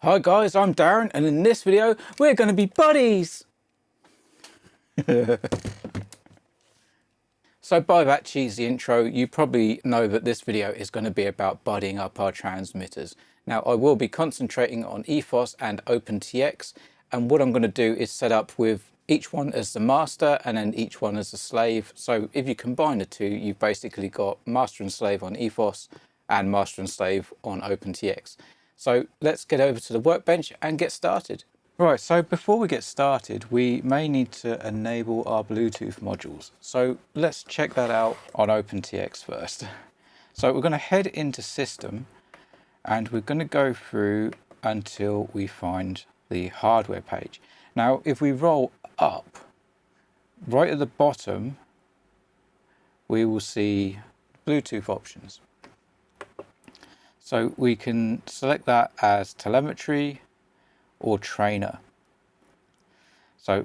Hi guys, I'm Darren, and in this video we're going to be buddies. So by that cheesy intro, you probably know that this video is going to be about buddying up our transmitters. Now I will be concentrating on ETHOS and OpenTX, and what I'm going to do is set up with each one as the master and then each one as the slave. So if you combine the two, you've basically got master and slave on ETHOS and master and slave on OpenTX. So let's get over to the workbench and get started. Right, so before we get started, we may need to enable our Bluetooth modules. So let's check that out on OpenTX first. So we're going to head into System, and we're going to go through until we find the hardware page. Now, if we roll up, right at the bottom, we will see Bluetooth options. So we can select that as telemetry or trainer. So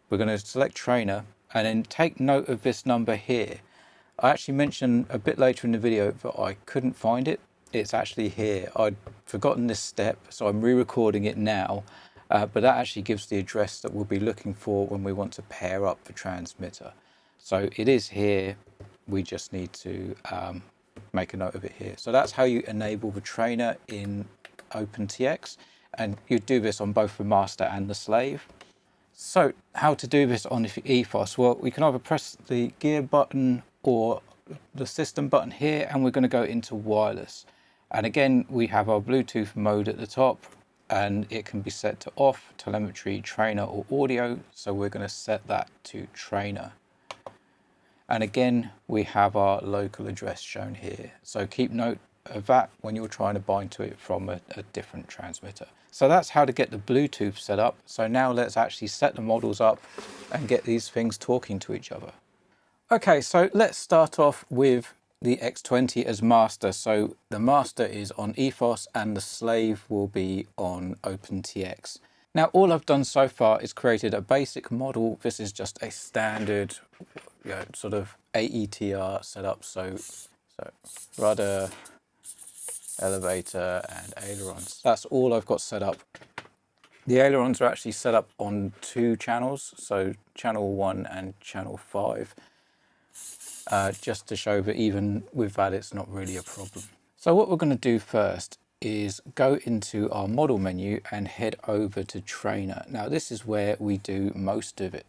we're going to select trainer and then take note of this number here. I actually mentioned a bit later in the video that I couldn't find it. It's actually here. I'd forgotten this step, so I'm re-recording it now. But that actually gives the address that we'll be looking for when we want to pair up the transmitter. So it is here. We just need to make a note of it here. So that's how you enable the trainer in OpenTX, and you do this on both the master and the slave. So how to do this on ETHOS? Well, we can either press the gear button or the system button here, and we're going to go into wireless. And again, we have our Bluetooth mode at the top, and it can be set to off, telemetry, trainer, or audio. So we're going to set that to trainer. And again, we have our local address shown here. So keep note of that when you're trying to bind to it from a different transmitter. So that's how to get the Bluetooth set up. So now let's actually set the models up and get these things talking to each other. Okay, so let's start off with the X20 as master. So the master is on ETHOS and the slave will be on OpenTX. Now all I've done so far is created a basic model. This is just a standard sort of AETR setup. So rudder, elevator and ailerons. That's all I've got set up. The ailerons are actually set up on 2 channels, so channel 1 and channel 5, just to show that even with that it's not really a problem. So what we're going to do first is go into our model menu and head over to trainer. Now this is where we do most of it,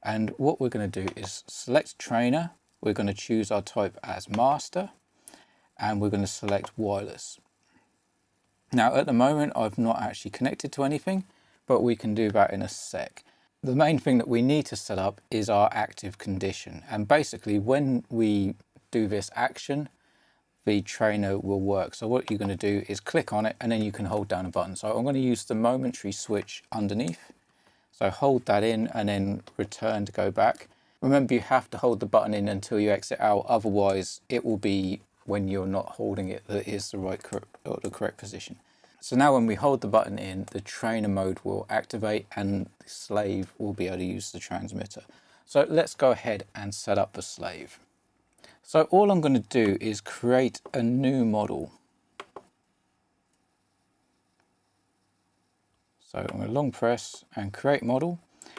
and what we're going to do is select trainer. We're going to choose our type as master, and we're going to select wireless. Now at the moment I've not actually connected to anything, but we can do that in a sec. The main thing that we need to set up is our active condition, and basically when we do this action, the trainer will work. So what you're going to do is click on it and then you can hold down a button. So I'm going to use the momentary switch underneath. So hold that in and then return to go back. Remember, you have to hold the button in until you exit out, otherwise it will be when you're not holding it that is the correct position. So now when we hold the button in, the trainer mode will activate and the slave will be able to use the transmitter. So let's go ahead and set up the slave. So all I'm going to do is create a new model. So I'm going to long press and create model.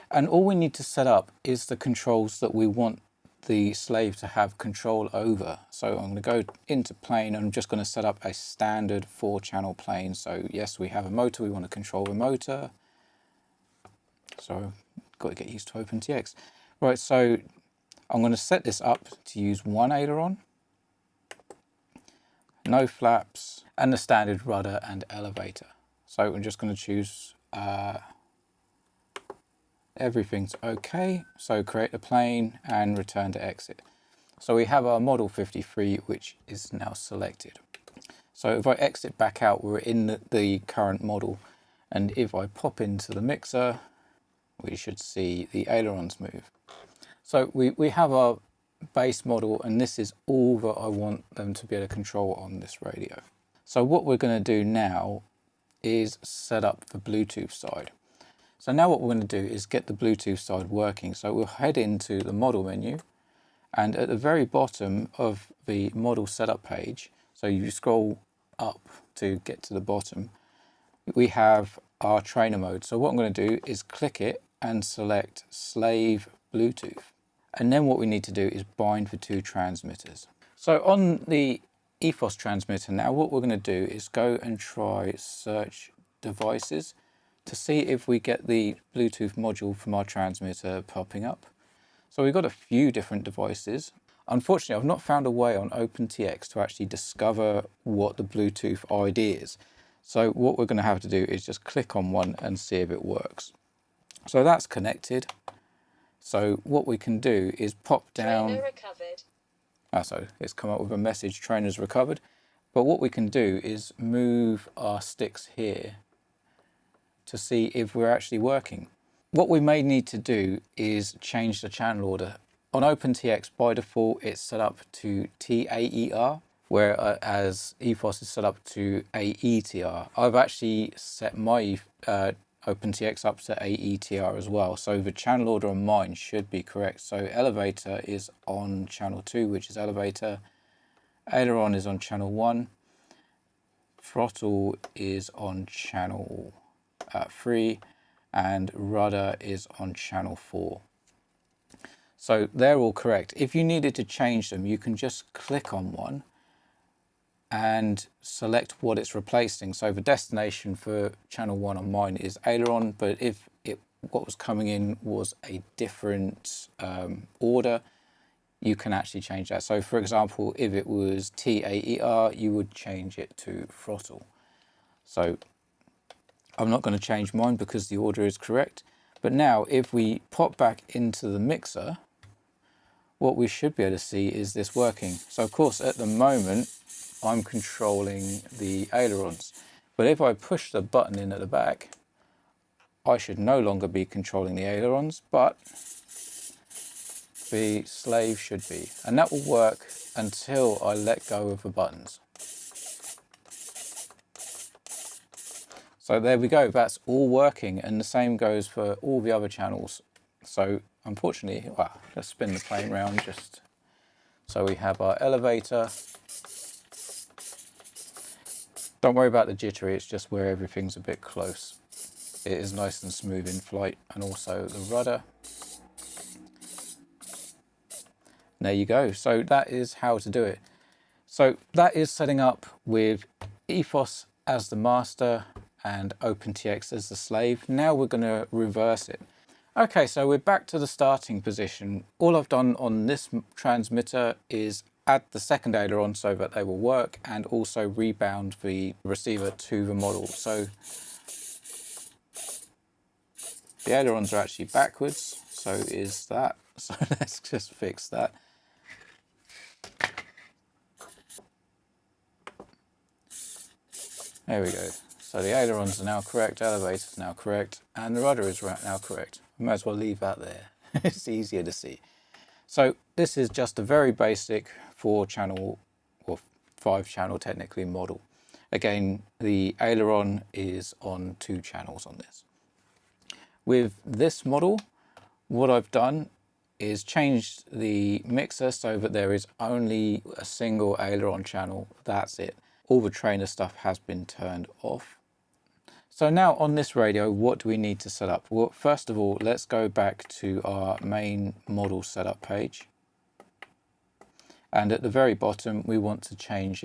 And all we need to set up is the controls that we want the slave to have control over. So I'm going to go into plane and I'm just going to set up a standard 4-channel plane. So yes, we have a motor, we want to control the motor. So got to get used to OpenTX. Right, so I'm going to set this up to use 1 aileron, no flaps, and the standard rudder and elevator. So I'm just going to choose everything's okay. So create a plane and return to exit. So we have our model 53, which is now selected. So if I exit back out, we're in the current model. And if I pop into the mixer, we should see the ailerons move. So we have our base model, and this is all that I want them to be able to control on this radio. So what we're going to do now is set up the Bluetooth side. So now what we're going to do is get the Bluetooth side working. So we'll head into the model menu, and at the very bottom of the model setup page, so you scroll up to get to the bottom, we have our trainer mode. So what I'm going to do is click it and select slave Bluetooth. And then what we need to do is bind the two transmitters. So on the ETHOS transmitter now, what we're going to do is go and try search devices to see if we get the Bluetooth module from our transmitter popping up. So we've got a few different devices. Unfortunately, I've not found a way on OpenTX to actually discover what the Bluetooth ID is. So what we're going to have to do is just click on one and see if it works. So that's connected. So what we can do is pop down. Trainer recovered. So it's come up with a message, trainer's recovered. But what we can do is move our sticks here to see if we're actually working. What we may need to do is change the channel order. On OpenTX, by default, it's set up to TAER, whereas ETHOS is set up to AETR. I've actually set my OpenTX up to AETR as well, so the channel order on mine should be correct. So elevator is on channel 2, which is elevator. Aileron is on channel 1. Throttle is on channel 3. And rudder is on channel 4. So they're all correct. If you needed to change them, you can just click on one and select what it's replacing. So the destination for channel 1 on mine is aileron, but if what was coming in was a different order, you can actually change that. So for example, if it was TAER, you would change it to throttle. So I'm not going to change mine because the order is correct. But now if we pop back into the mixer, what we should be able to see is this working. So of course at the moment I'm controlling the ailerons, but if I push the button in at the back, I should no longer be controlling the ailerons, but the slave should be. And that will work until I let go of the buttons. So there we go, that's all working, and the same goes for all the other channels. So unfortunately, well, let's spin the plane round just so we have our elevator. Don't worry about the jittery, it's just where everything's a bit close. It is nice and smooth in flight, and also the rudder. There you go, so that is how to do it. So that is setting up with ETHOS as the master and OpenTX as the slave. Now we're going to reverse it. Okay, so we're back to the starting position. All I've done on this transmitter is add the second aileron so that they will work, and also rebound the receiver to the model. So the ailerons are actually backwards, so is that. So let's just fix that. There we go. So the ailerons are now correct, elevator is now correct, and the rudder is now correct. I might as well leave that there. It's easier to see. So this is just a very basic 4-channel or 5-channel technically model. Again, the aileron is on 2 channels on this. With this model, what I've done is changed the mixer so that there is only a single aileron channel. That's it. All the trainer stuff has been turned off. So now on this radio, what do we need to set up? Well, first of all, let's go back to our main model setup page. And at the very bottom, we want to change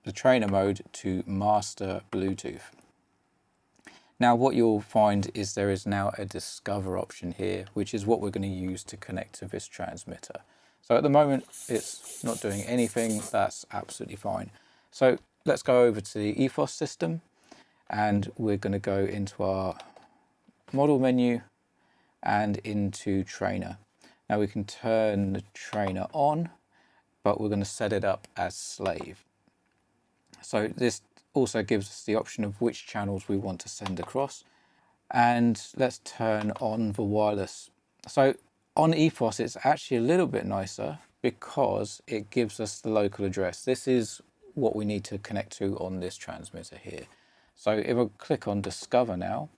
the trainer mode to master Bluetooth. Now what you'll find is there is now a discover option here, which is what we're going to use to connect to this transmitter. So at the moment, it's not doing anything. That's absolutely fine. So let's go over to the ETHOS system, and we're going to go into our model menu and into trainer. Now we can turn the trainer on, but we're going to set it up as slave. So this also gives us the option of which channels we want to send across. And let's turn on the wireless. So on ETHOS, it's actually a little bit nicer because it gives us the local address. This is what we need to connect to on this transmitter here. So if I click on discover now,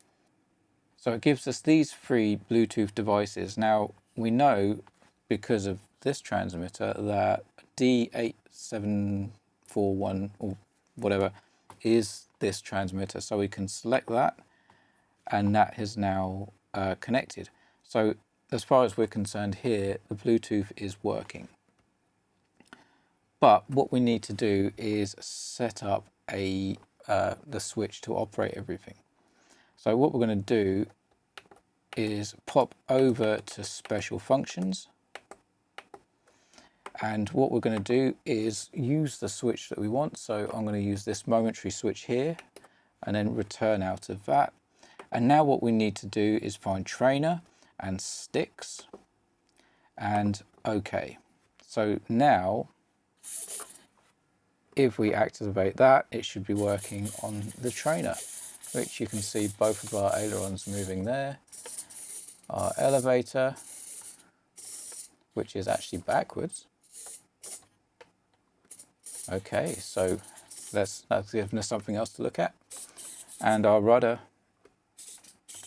so it gives us these 3 Bluetooth devices. Now we know because of this transmitter that D8741 or whatever is this transmitter. So we can select that, and that is now connected. So as far as we're concerned here, the Bluetooth is working. But what we need to do is set up the switch to operate everything. So what we're going to do is pop over to special functions, and what we're going to do is use the switch that we want. So I'm going to use this momentary switch here and then return out of that. And now what we need to do is find trainer and sticks and OK. So now if we activate that, it should be working on the trainer, which you can see both of our ailerons moving there. Our elevator, which is actually backwards. Okay, so that's given us something else to look at. And our rudder,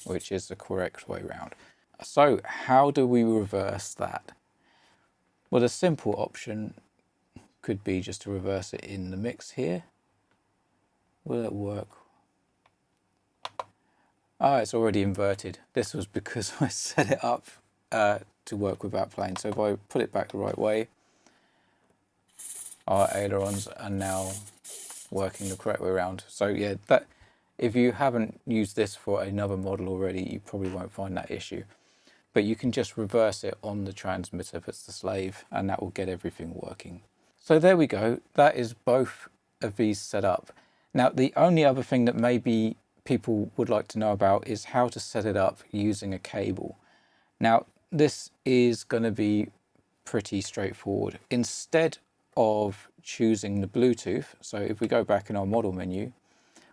which is the correct way round. So how do we reverse that? Well, the simple option could be just to reverse it in the mix here. Will it work? Oh, it's already inverted. This was because I set it up to work with that plane. So if I put it back the right way, our ailerons are now working the correct way around. So yeah, that if you haven't used this for another model already, you probably won't find that issue. But you can just reverse it on the transmitter if it's the slave, and that will get everything working. So there we go. That is both of these set up. Now, the only other thing that maybe people would like to know about is how to set it up using a cable. Now, this is going to be pretty straightforward. Instead of choosing the Bluetooth, so if we go back in our model menu,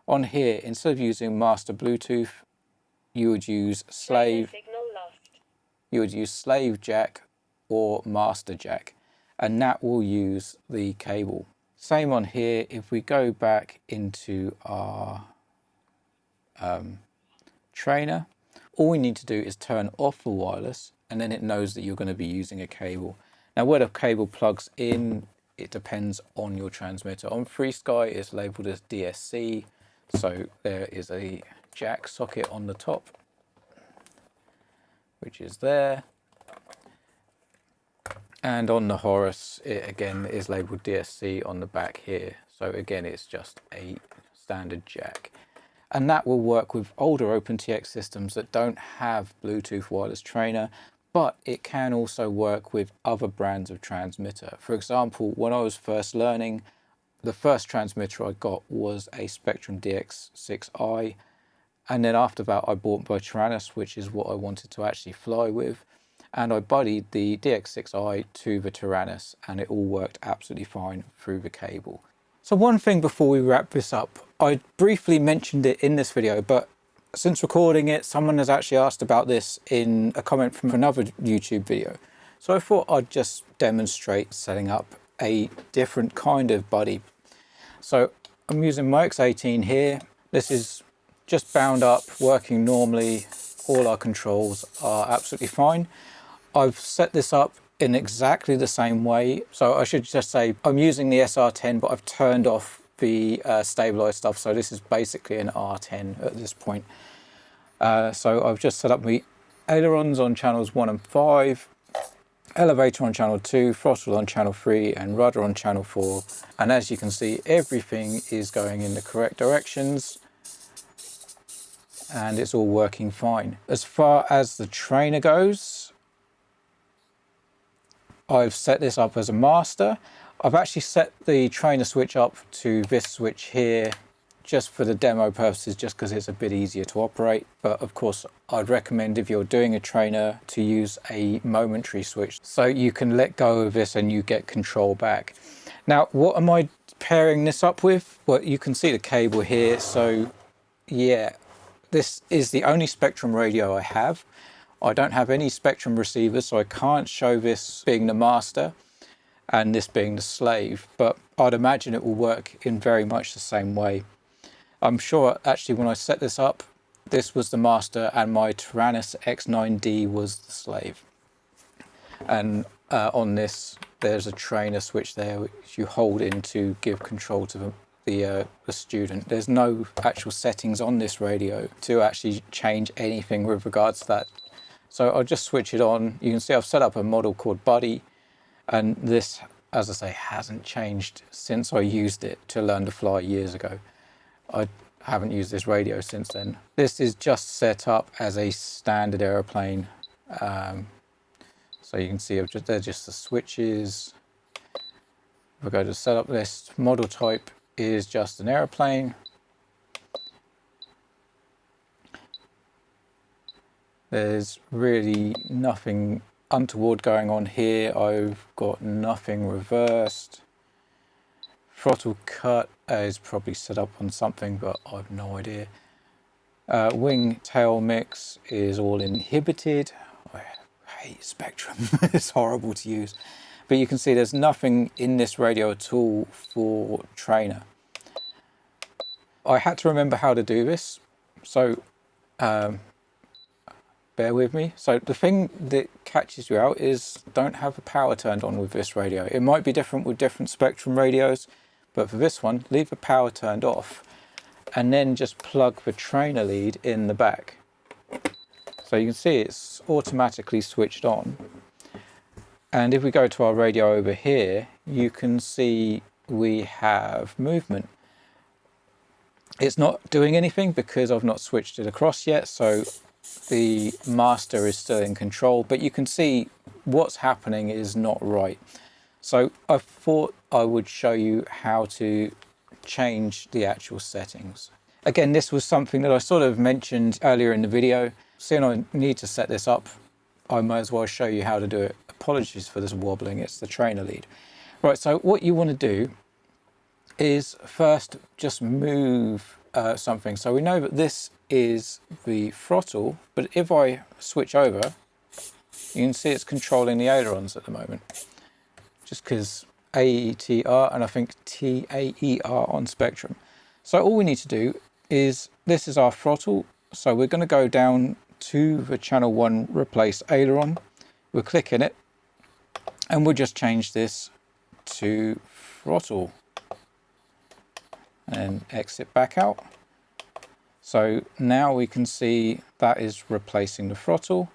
on here, instead of using master Bluetooth, you would use slave jack or master jack, and that will use the cable. Same on here. If we go back into our trainer, all we need to do is turn off the wireless, and then it knows that you're going to be using a cable. Now, where the cable plugs in, it depends on your transmitter. On FrSky, it's labeled as DSC, so there is a jack socket on the top, which is there. And on the Horus, it again is labeled DSC on the back here. So again, it's just a standard jack. And that will work with older OpenTX systems that don't have Bluetooth wireless trainer, but it can also work with other brands of transmitter. For example, when I was first learning, the first transmitter I got was a Spektrum DX6i. And then after that, I bought my Tyrannus, which is what I wanted to actually fly with. And I buddied the DX6i to the Tyrannus, and it all worked absolutely fine through the cable. So one thing before we wrap this up, I briefly mentioned it in this video, but since recording it, someone has actually asked about this in a comment from another YouTube video. So I thought I'd just demonstrate setting up a different kind of buddy. So I'm using my X18 here. This is just bound up, working normally. All our controls are absolutely fine. I've set this up in exactly the same way. So I should just say I'm using the SR10, but I've turned off the stabilized stuff. So this is basically an R10 at this point. So I've just set up my ailerons on channels 1 and 5, elevator on channel 2, throttle on channel 3, and rudder on channel 4. And as you can see, everything is going in the correct directions, and it's all working fine. As far as the trainer goes, I've set this up as a master. I've actually set the trainer switch up to this switch here just for the demo purposes, just because it's a bit easier to operate. But of course, I'd recommend if you're doing a trainer to use a momentary switch so you can let go of this and you get control back. Now, what am I pairing this up with? Well, you can see the cable here. So yeah, this is the only Spektrum radio I have. I don't have any Spektrum receivers, so I can't show this being the master and this being the slave, but I'd imagine it will work in very much the same way. I'm sure actually when I set this up, this was the master and my Tyrannus X9D was the slave. And on this, there's a trainer switch there which you hold in to give control to the student. There's no actual settings on this radio to actually change anything with regards to that. So I'll just switch it on. You can see I've set up a model called Buddy, and this, as I say, hasn't changed since I used it to learn to fly years ago. I haven't used this radio since then. This is just set up as a standard aeroplane. So you can see they're just the switches. If I go to setup list, model type is just an aeroplane. There's really nothing untoward going on here. I've got nothing reversed. Throttle cut is probably set up on something, but I've no idea. Wing tail mix is all inhibited. I hate Spektrum. It's horrible to use. But you can see there's nothing in this radio at all for trainer. I had to remember how to do this, so bear with me. So the thing that catches you out is don't have the power turned on with this radio. It might be different with different Spektrum radios, but for this one, leave the power turned off and then just plug the trainer lead in the back. So you can see it's automatically switched on. And if we go to our radio over here, you can see we have movement. It's not doing anything because I've not switched it across yet, so the master is still in control, but you can see what's happening is not right. So I thought I would show you how to change the actual settings. Again, this was something that I sort of mentioned earlier in the video. Seeing I need to set this up, I might as well show you how to do it. Apologies for this wobbling, it's the trainer lead. Right, so what you want to do is first just move something. So we know that this is the throttle, but if I switch over, you can see it's controlling the ailerons at the moment. Just because AETR and I think TAER on Spektrum. So all we need to do is, this is our throttle. So we're going to go down to the channel 1 replace aileron. We'll click in it and we'll just change this to throttle and exit back out. So now we can see that is replacing the throttle.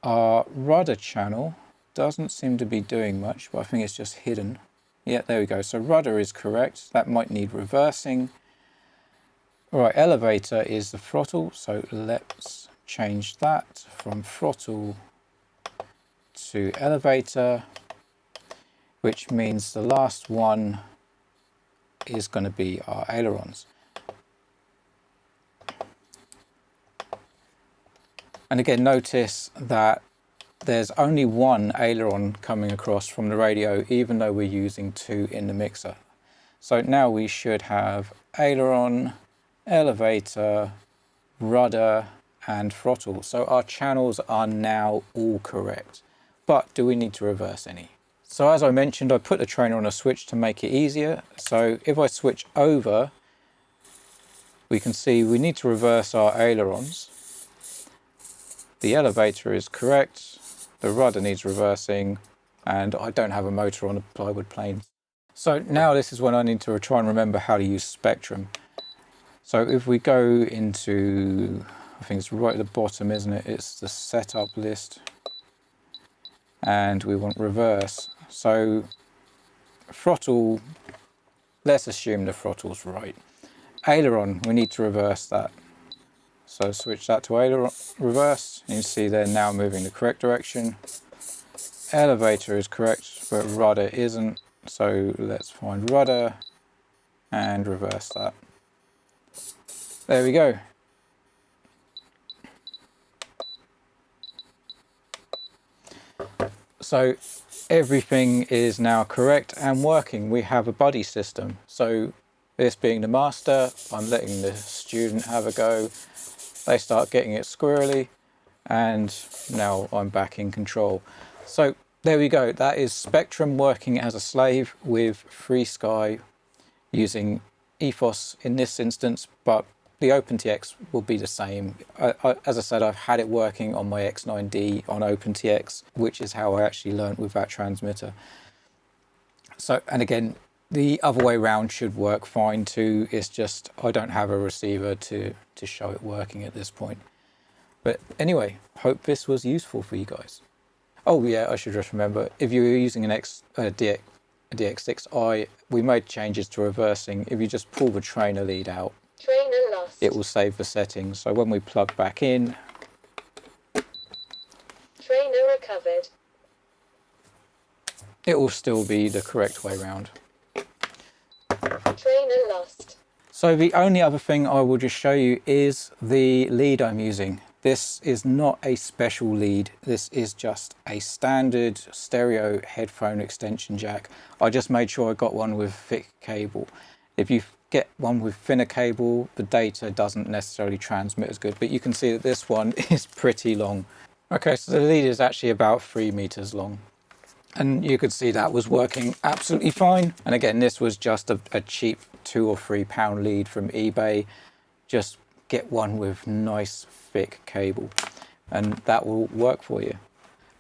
Our rudder channel doesn't seem to be doing much, but I think it's just hidden. Yeah, there we go. So rudder is correct. That might need reversing. All right, elevator is the throttle. So let's change that from throttle to elevator, which means the last one is going to be our ailerons. And again, notice that there's only one aileron coming across from the radio, even though we're using 2 in the mixer. So now we should have aileron, elevator, rudder, and throttle. So our channels are now all correct. But do we need to reverse any? So as I mentioned, I put the trainer on a switch to make it easier. So if I switch over, we can see we need to reverse our ailerons. The elevator is correct, the rudder needs reversing, and I don't have a motor on a plywood plane. So now this is when I need to try and remember how to use Spektrum. So if we go into, I think it's right at the bottom, isn't it? It's the setup list. And we want reverse. So throttle, let's assume the throttle's right. Aileron, we need to reverse that. So switch that to aileron reverse, and you see they're now moving the correct direction. Elevator is correct, but rudder isn't. So let's find rudder and reverse that. There we go. So everything is now correct and working. We have a buddy system. So this being the master, I'm letting the student have a go. They start getting it squirrely, and now I'm back in control. So there we go. That is Spektrum working as a slave with FrSky using ETHOS in this instance, but the OpenTX will be the same. As I said, I've had it working on my X9D on OpenTX, which is how I actually learnt with that transmitter. So, and again, The other way around should work fine too. It's just I don't have a receiver to show it working at this point. But anyway, hope this was useful for you guys. Oh yeah, I should just remember, if you're using an DX6i, we made changes to reversing. If you just pull the trainer lead out, it will save the settings. So when we plug back in, trainer recovered, it will still be the correct way round. Trainer lost. So the only other thing I will just show you is the lead I'm using. This is not a special lead. This is just a standard stereo headphone extension jack. I just made sure I got one with thick cable. If you get one with thinner cable, the data doesn't necessarily transmit as good, but you can see that this one is pretty long. Okay, so the lead is actually about 3 meters long. And you could see that was working absolutely fine. And again, this was just a cheap £2 or £3 lead from eBay. Just get one with nice thick cable and that will work for you.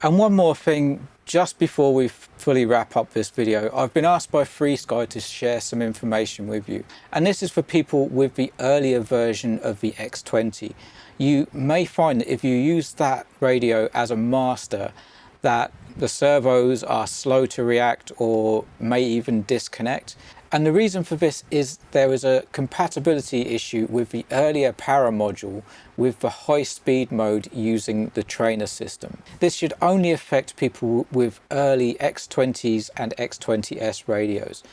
And one more thing, just before we fully wrap up this video, I've been asked by FrSky to share some information with you. And this is for people with the earlier version of the X20. You may find that if you use that radio as a master, that the servos are slow to react or may even disconnect. And the reason for this is there is a compatibility issue with the earlier para module with the high speed mode using the trainer system. This should only affect people with early X20s and X20S radios.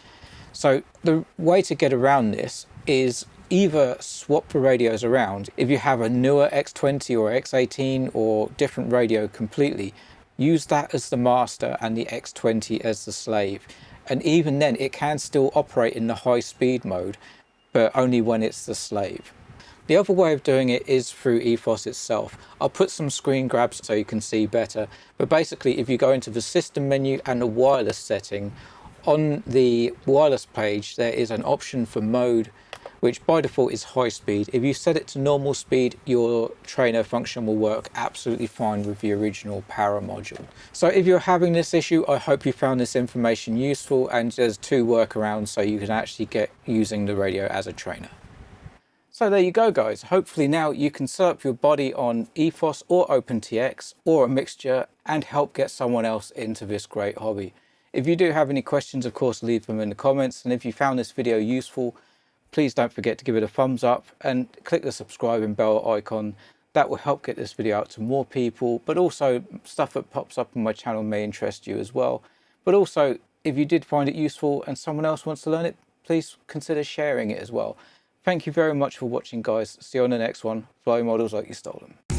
So the way to get around this is either swap the radios around. If you have a newer X20 or X18 or different radio completely, use that as the master and the X20 as the slave. And even then it can still operate in the high speed mode, but only when it's the slave. The other way of doing it is through ETHOS itself. I'll put some screen grabs so you can see better, but basically if you go into the system menu and the wireless setting, on the wireless page there is an option for mode, which by default is high speed. If you set it to normal speed, your trainer function will work absolutely fine with the original para module. So if you're having this issue, I hope you found this information useful, and there's 2 workarounds so you can actually get using the radio as a trainer. So there you go guys, hopefully now you can set up your body on ETHOS or OpenTX or a mixture and help get someone else into this great hobby. If you do have any questions, of course leave them in the comments, and if you found this video useful, please don't forget to give it a thumbs up and click the subscribe and bell icon. That will help get this video out to more people, but also stuff that pops up on my channel may interest you as well. But also, if you did find it useful and someone else wants to learn it, please consider sharing it as well. Thank you very much for watching guys. See you on the next one. Fly models like you stole them.